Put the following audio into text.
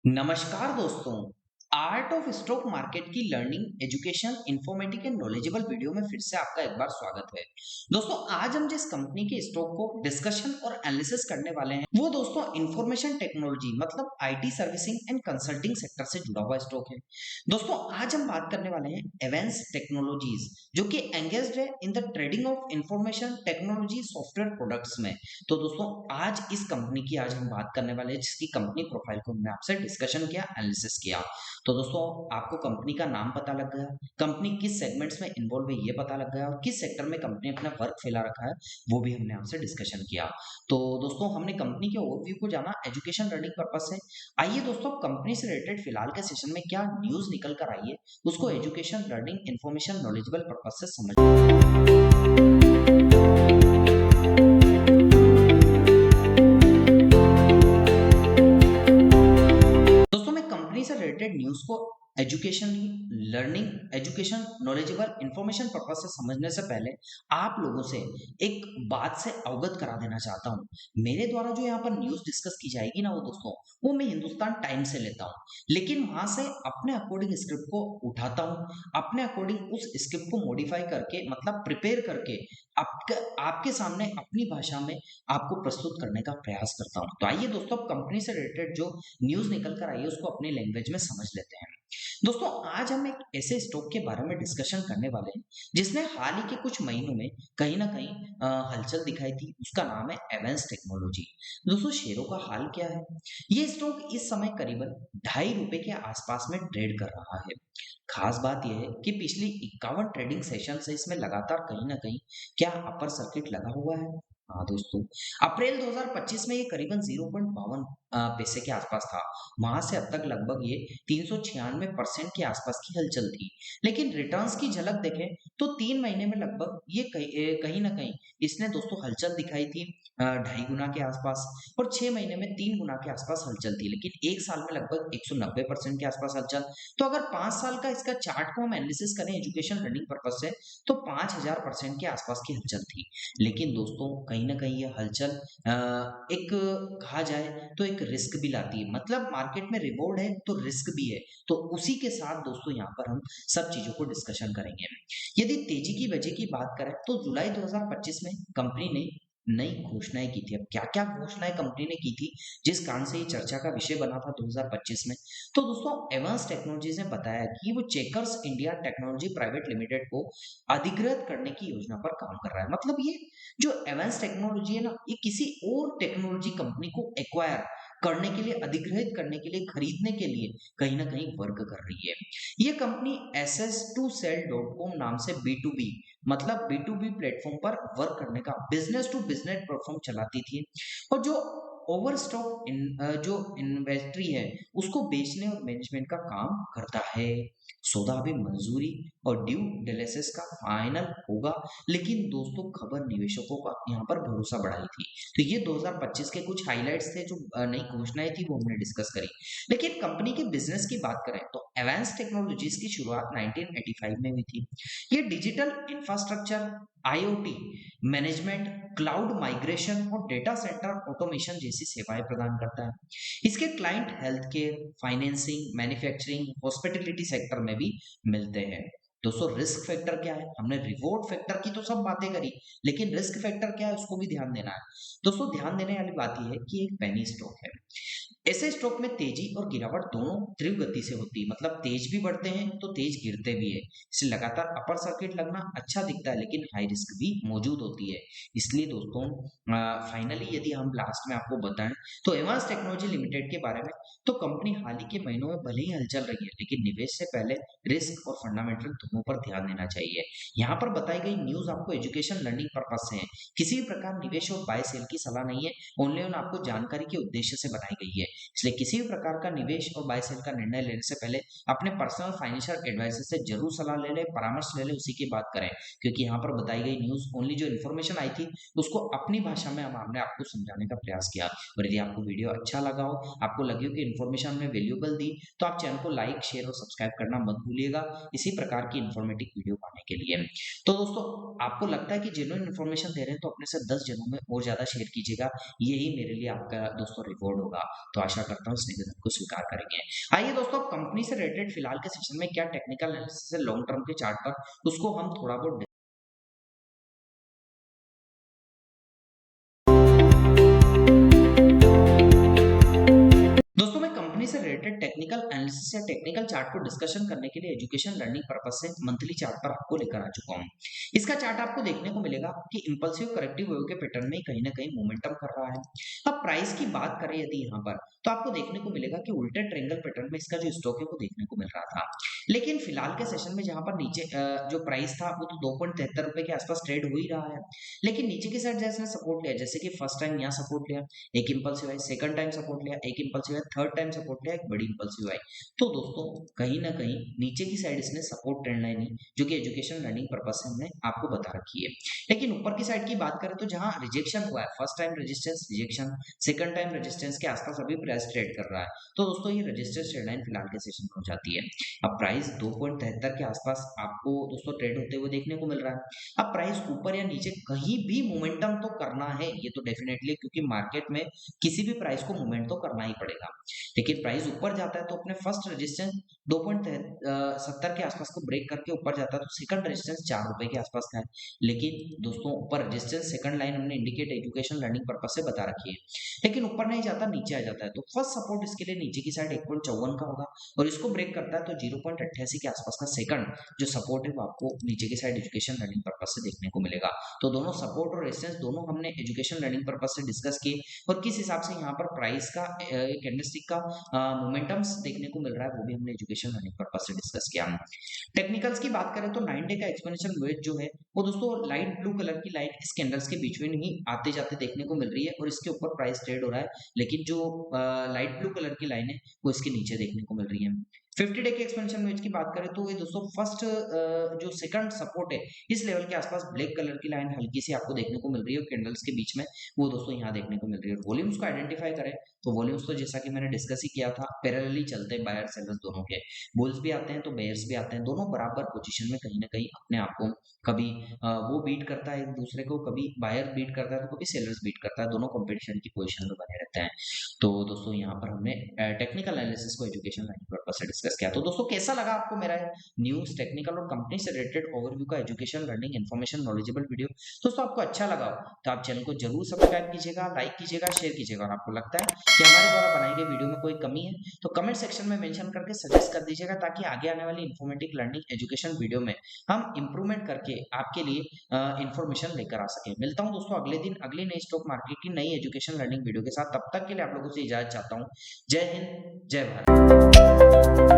नमस्कार दोस्तों। Art of stock market की learning education informative and knowledgeable video में फिर से आपका एक बार स्वागत है। दोस्तों आज हम जिस कंपनी के स्टॉक को डिस्कशन और एनालिसिस करने वाले हैं वो दोस्तों इंफॉर्मेशन टेक्नोलॉजी मतलब IT servicing and consulting sector से जुड़ा हुआ स्टॉक है। दोस्तों आज हम बात करने वाले हैं एवेंस टेक्नोलॉजीज जो कि एंगेज्ड है in the trading of information technology software products में। तो दोस्तों आज इस कंपनी की आज हम बात करने वाले हैं जिसकी कंपनी प्रोफाइल को हमने आपसे डिस्कशन किया, एनालिसिस किया। तो दोस्तों आपको कंपनी का नाम पता लग गया, कंपनी किस सेगमेंट्स में इन्वॉल्व है ये पता लग गया और किस सेक्टर में कंपनी अपना वर्क फैला रखा है वो भी हमने आपसे डिस्कशन किया। तो दोस्तों हमने कंपनी के ओवरव्यू को जाना एजुकेशन लर्निंग पर्पस से। आइए दोस्तों कंपनी से रिलेटेड फिलहाल के सेशन में क्या न्यूज निकल कर आई है उसको education learning information knowledgeable purpose से समझ। दोस्तों मैं कंपनी से रिलेटेड न्यूज़ को education learning education knowledgeable information purpose से समझने से पहले आप लोगों से एक बात से अवगत करा देना चाहता हूं। मेरे द्वारा जो यहाँ पर न्यूज़ डिस्कस की जाएगी ना वो दोस्तों वो मैं हिंदुस्तान टाइम से लेता हूं, लेकिन वहां से अपने अकॉर्डिंग स्क्रिप्ट को उठाता हूं, अपने अकॉर्डिंग उस स्क्रिप्ट को मॉडिफाई करके मतलब प्रिपेयर करके आपके आपके सामने अपनी भाषा में आपको प्रस्तुत करने का प्रयास करता हूं। तो आइए दोस्तों कंपनी से रिलेटेड जो न्यूज निकल कर आई है उसको अपनी लैंग्वेज में समझ लेते हैं। दोस्तों आज हम एक ऐसे स्टॉक के बारे में डिस्कशन करने वाले हैं जिसने हाल ही के कुछ महीनों में कहीं ना कहीं हलचल दिखाई थी। उसका नाम है एवेंस टेक्नोलॉजी। दोस्तों शेयरों का हाल क्या है? ये स्टॉक इस समय करीबन ₹2.5 के आसपास में ट्रेड कर रहा है। खास बात यह है कि पिछली 51 ट्रेडिंग सेशन से इसमें लगातार कहीं ना कहीं क्या अपर सर्किट लगा हुआ है। हाँ दोस्तों अप्रैल 2025 में ये करीबन 0.52 पैसे के आसपास था। वहां से अब तक लगभग ये 396% के आसपास की हलचल थी। लेकिन रिटर्न्स की झलक देखें तो 3 महीने में लगभग ये कहीं ना कहीं इसने दोस्तों हलचल दिखाई थी 2.5 गुना के आसपास, और 6 महीने में 3 गुना के आसपास हलचल थी, लेकिन एक साल में लगभग 190% के आसपास हलचल। तो अगर 5 साल का इसका चार्ट को हम एनालिसिस करें एजुकेशन लर्निंग पर्पज से तो 5000% के आसपास की हलचल थी। लेकिन दोस्तों कहीं ना कहीं ये हलचल एक कहा जाए तो एक रिस्क भी लाती है। मतलब मार्केट में रिवॉर्ड है तो रिस्क भी है। तो उसी के साथ दोस्तों यहाँ पर हम सब चीजों को डिस्कशन करेंगे। यदि तेजी की वजह की बात करें तो जुलाई 2025 में कंपनी ने नई घोषणाएं की थी। अब क्या क्या घोषणाएं कंपनी ने की थी जिस कारण से ये चर्चा का विषय बना था 2025 में। तो दोस्तों एडवांस टेक्नोलॉजीज ने बताया कि वो checkers India technology private limited को अधिग्रहित करने की योजना पर काम कर रहा है। मतलब ये जो एडवांस टेक्नोलॉजी है ना ये किसी और टेक्नोलॉजी कंपनी को एक्वायर करने के लिए, अधिग्रहित करने के लिए, खरीदने के लिए कहीं ना कहीं वर्क कर रही है। ये कंपनी ss2sell.com नाम से B2B मतलब B2B प्लेटफॉर्म पर वर्क करने का बिजनेस टू बिजनेस प्लेटफॉर्म चलाती थी, और जो ओवरस्टॉक जो इन्वेंट्री है उसको बेचने और मैनेजमेंट का काम करता है। सौदा अभी मंजूरी और ड्यू डिलिजेंस का फाइनल होगा, लेकिन दोस्तों खबर निवेशकों का यहाँ पर भरोसा बढ़ाई थी। तो ये 2025 के कुछ हाइलाइट्स थे जो नई घोषणाएं थी वो हमने डिस्कस करी। लेकिन कंपनी के बिजनेस की बात करें तो एडवांस टेक्नोलॉजीज की शुरुआत 1985 में हुई थी। ये digital infrastructure, IoT management, cloud migration और डेटा सेंटर ऑटोमेशन जैसी सेवाएं प्रदान करता है। इसके client health care, financing, manufacturing, hospitality sector में भी मिलते हैं। दोस्तों रिस्क फैक्टर क्या है? हमने रिवॉर्ड फैक्टर की तो सब बातें करी, लेकिन रिस्क फैक्टर क्या है उसको भी ध्यान देना है। दोस्तों ध्यान देने वाली बात यह है कि एक पेनी स्टॉक है। ऐसे स्टॉक में तेजी और गिरावट दोनों तीव्र गति से होती है। मतलब तेज भी बढ़ते हैं तो तेज गिरते भी है। इसलिए लगातार अपर सर्किट लगना अच्छा दिखता है लेकिन हाई रिस्क भी मौजूद होती है। इसलिए दोस्तों फाइनली यदि हम लास्ट में आपको बताएं तो एडवांस टेक्नोलॉजी लिमिटेड के बारे में, तो कंपनी हाल ही के महीनों में भले ही हलचल रही है लेकिन निवेश से पहले रिस्क और फंडामेंटल दोनों पर ध्यान देना चाहिए। यहाँ पर बताई गई न्यूज आपको एजुकेशन लर्निंग पर्पज से है, किसी भी प्रकार निवेश और बाय सेल की सलाह नहीं है। ओनली ऑन आपको जानकारी के उद्देश्य से बनाई गई है। इसलिए किसी भी प्रकार का निवेश और बाय सेल का निर्णय लेने से पहले अपने पर्सनल फाइनेंशियल एडवाइजर से जरूर सलाह ले ले, परामर्श ले ले, उसी की बात करें। क्योंकि यहाँ पर बताई गई न्यूज ओनली जो इन्फॉर्मेशन आई थी उसको अपनी भाषा में हमने आपको समझाने का प्रयास किया। और यदि आपको वीडियो अच्छा लगा हो, आपको लगे हो कि इन्फॉर्मेशन हमने वैल्यूएबल दी, तो आप चैनल को लाइक, शेयर और सब्सक्राइब करना मत भूलिएगा इसी प्रकार की इन्फॉर्मेटिव वीडियो पाने के लिए। तो दोस्तों आपको लगता है कि जेन्युइन इन्फॉर्मेशन दे रहे हैं तो अपने से 10 जनों में और ज्यादा शेयर कीजिएगा। यही मेरे लिए आपका दोस्तों रिवॉर्ड होगा। तो तो आशा करता हूँ इस निवेदन को स्वीकार करेंगे। आइए दोस्तों, कंपनी से रिलेटेड फिलहाल के सेशन में क्या टेक्निकल एनालिसिस है लॉन्ग टर्म के चार्ट पर, उसको हम थोड़ा बहुत दोस्तों, मैं कंपनी से रिलेटेड टेक्निकल एनालिसिस या टेक्निकल चार्ट को डिस्कशन करने के लिए एजुकेशन लर्निंग पर्पस से मंथली चार्ट पर आपको लेकर आ चुका हूं। इसका चार्ट आपको देखने को मिलेगा कि इंपल्सिव करेक्टिव वेव के पैटर्न में कहीं ना कहीं मोमेंटम कर रहा है। अब प्राइस की बात करें यदि यहाँ पर, तो आपको देखने को मिलेगा कि उल्टे ट्रायंगल पैटर्न में इसका जो स्टॉक है वो देखने को मिल रहा था। लेकिन फिलहाल के सेशन में जहां पर नीचे जो प्राइस था वो तो 2.73 रुपए के आसपास ट्रेड हो ही रहा है, लेकिन नीचे की साइड जैसे सपोर्ट लिया, जैसे कि फर्स्ट टाइम यहाँ सपोर्ट लिया, एक इंपल्सिव आई, सेकंड टाइम सपोर्ट लिया, एक इंपल्सिव आई, थर्ड टाइम सपोर्ट लिया, एक बड़ी इंपल्सिव आई। तो दोस्तों, कहीं ना कहीं नीचे की साइड इसने सपोर्ट ट्रेंड लाइन जो कि एजुकेशन लर्निंग पर्पस से हमने आपको बता रखी है। लेकिन ऊपर की साइड की बात करें तो जहां रिजेक्शन हुआ है, first time resistance rejection, second time resistance के आसपास अभी प्राइस ट्रेड कर रहा है, तो दोस्तों ये रेजिस्टेंस ट्रेंड लाइन फिलहाल के सेशन में हो जाती है। अब प्राइस 2.73 के आसपास आपको दोस्तों ट्रेड होते हुए देखने को मिल रहा है। अब प्राइस ऊपर या नीचे कहीं भी मोमेंटम तो करना है, ये तो डेफिनेटली, क्योंकि मार्केट में किसी भी प्राइस को मूवमेंट तो करना ही पड़ेगा। लेकिन प्राइस ऊपर जाता है तो अपने फर्स्ट रेजिस्टेंस 2.70 के आसपास को ब्रेक करके ऊपर जाता है, तो सेकंड रेजिस्टेंस 4 रुपए के आसपास का है। लेकिन दोस्तों, ऊपर रेजिस्टेंस सेकंड लाइन हमने इंडिकेट एजुकेशन लर्निंग पर्पस से बता रखी है, लेकिन ऊपर नहीं जाता, नीचे आ जाता है, तो फर्स्ट सपोर्ट इसके लिए नीचे की साइड 1.54 का होगा, और इसको ब्रेक करता है तो 0.88 के आसपास का सेकंड जो सपोर्ट है वो आपको नीचे की साइड एजुकेशन लर्निंग पर्पस से देखने को मिलेगा। तो दोनों सपोर्ट और रेजिस्टेंस दोनों हमने एजुकेशन लर्निंग पर्पस से डिस्कस किए, और किस हिसाब से यहाँ पर प्राइस का कैंडलस्टिक का मोमेंटम्स देखने को मिल रहा है वो भी हमने एजुकेशन लर्निंग पर्पस से डिस्कस किया। टेक्निकल्स की बात करें तो 9 डे का एक्सपोनेंशियल वेट जो है वो दोस्तों लाइट ब्लू कलर की लाइन इस कैंडल्स के बीच में ही आते जाते देखने को मिल रही है, और इसके ऊपर प्राइस ट्रेड हो रहा है, लेकिन जो लाइट ब्लू कलर की लाइन है वो इसके नीचे देखने को मिल रही है। 50 डे के एक्सपेंशन वेज की बात करें तो ये दोस्तों फर्स्ट जो सेकंड सपोर्ट है इस लेवल के आसपास ब्लैक कलर की लाइन हल्की सी आपको देखने को मिल रही है कैंडल्स के बीच में, वो दोस्तों यहाँ देखने को मिल रही है। वॉल्यूम्स को आइडेंटिफाई करें तो वॉल्यूम्स तो जैसा कि मैंने डिस्कस ही किया था, पैरेलली चलते हैं बायर सेलर्स दोनों के, बुल्स भी आते हैं तो बेयर्स भी आते हैं, दोनों बराबर पोजीशन में कहीं ना कहीं अपने आप को कभी वो बीट करता है एक दूसरे को, कभी बायर बीट करता है तो कभी सेलर्स बीट करता है, दोनों कंपटीशन की पोजीशन में बने रहते हैं। तो दोस्तों यहाँ पर हमने टेक्निकल एनालिसिस को एजुकेशन लाइन पर्पस से डिस्कस किया। तो दोस्तों, कैसा लगा आपको मेरा न्यूज टेक्निकल और कंपनी से रिलेटेड ओवरव्यू का education learning information knowledgeable video? दोस्तों, आपको अच्छा लगा तो आप चैनल को जरूर सब्सक्राइब कीजिएगा, लाइक कीजिएगा, शेयर कीजिएगा, और आपको लगता है कि हमारे द्वारा बनाई गई वीडियो में कोई कमी है तो कमेंट सेक्शन में मेंशन करके सजेस्ट कर दीजिएगा, ताकि आगे आने वाली इन्फॉर्मेटिव लर्निंग एजुकेशन वीडियो में हम इंप्रूवमेंट करके आपके लिए इन्फॉर्मेशन लेकर आ सके। मिलता हूं दोस्तों अगले दिन अगली नई स्टॉक मार्केट की नई एजुकेशन लर्निंग वीडियो के साथ। तब तक के लिए आप लोगों से इजाजत चाहता हूं। जय हिंद, जय भारत।